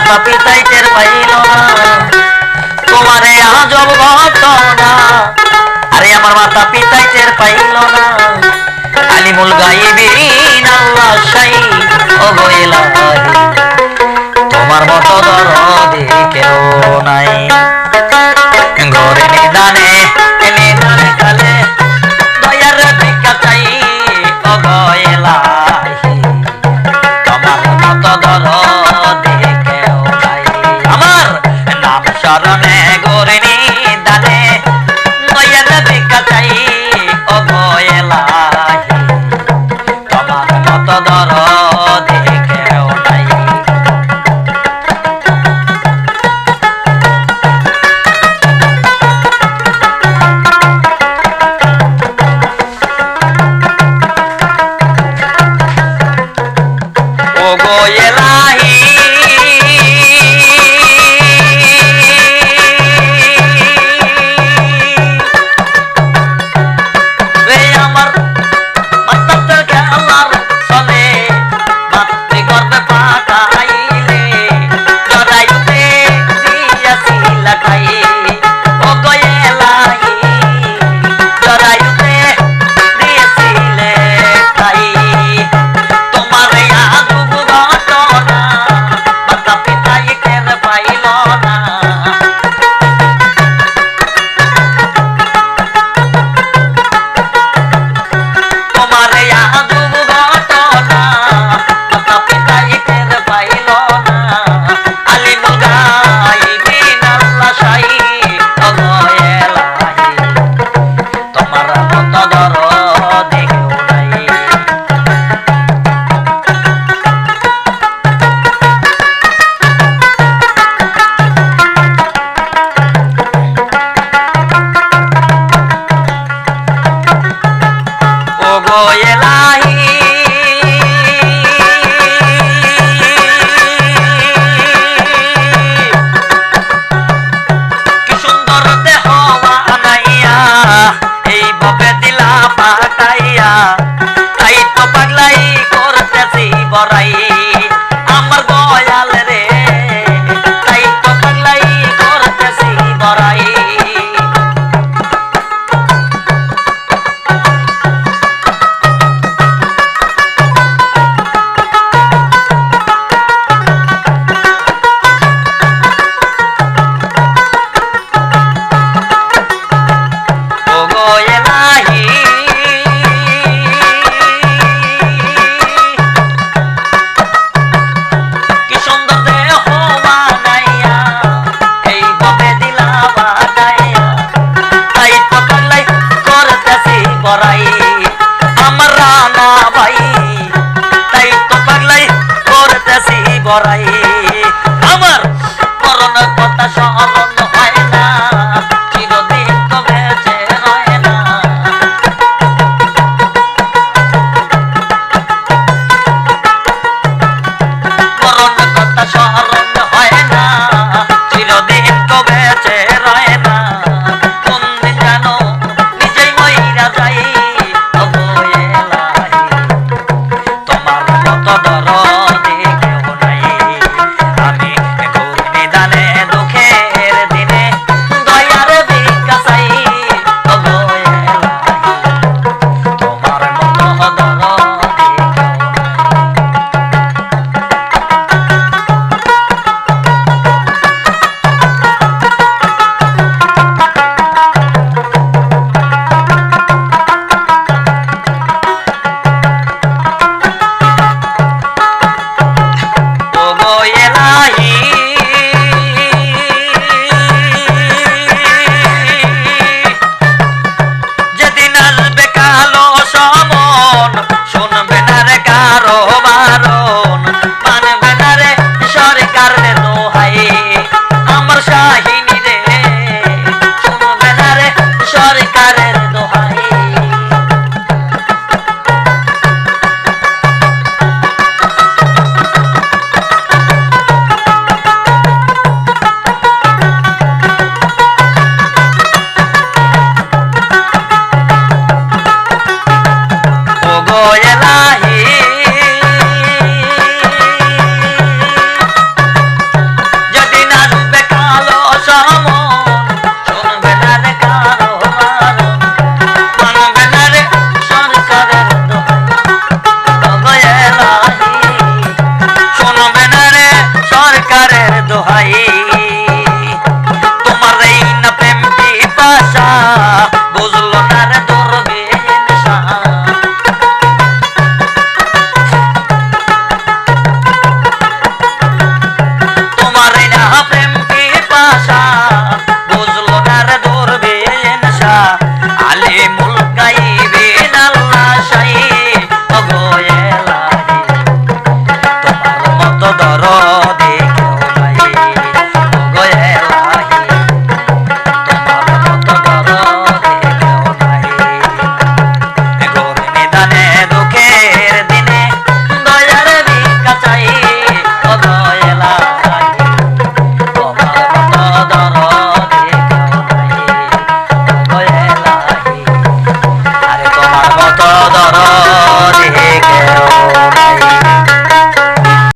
মাতা পিতাই টের পাইল না তোমারে আজব ঘটনা আরে আমার মাতা পিতাই টের পাইল না আলিমুল গাইবিন আল্লাহ শাহী ও গো ইলাহি তোমার মতো দরদি কেউ নাই ঘরে নিদানে কালে দয়ার ভিক্ষা চাই ও গো ইলাহি তোমার মতো দরদি কেউ নাই আমার নাম শরণে ঘরে নিদানে দয়ার ভিক্ষা চাই ও গো ইলাহি তোমার মতো দরদি কেউ নাই ও গো ইলাহি রে আমার মাতাকে আল্লাহর চলে মাতৃ গর্ভে পাঠাইলে জরায়ুতে দিয়াছি লাটাই ও গো ইলাহি জরায়ুতে দিয়েছিলে তাই তোমার আজব ঘটনা মাতা পিতাই টের পাইল না তোমার আজব ঘটনা মাতা পিতাই টের পাইল না আলিমুল গাইবিন আল্লাহ শাহী ও গো ইলাহি তোমার মতো দরদি কেউ নাই ও গো ইলাহি কি সুন্দর দেহ বানাইয়া এই ভাবে দিলা পাঠাইয়া তাই তো পাগলাই করতেছি বড়াই আমার দয়াল রে তাই তো পাগলাই করতেছি বড়াই ও গো ইলাহি কি সুন্দর দেহ বানাইয়া এই ভাবে দিলা বানাইয়া তাই তো পাগলাই করতেছি বড়াই আমার রানা ভাই তাই তো পাগলাই করতেছি বড়াই আমার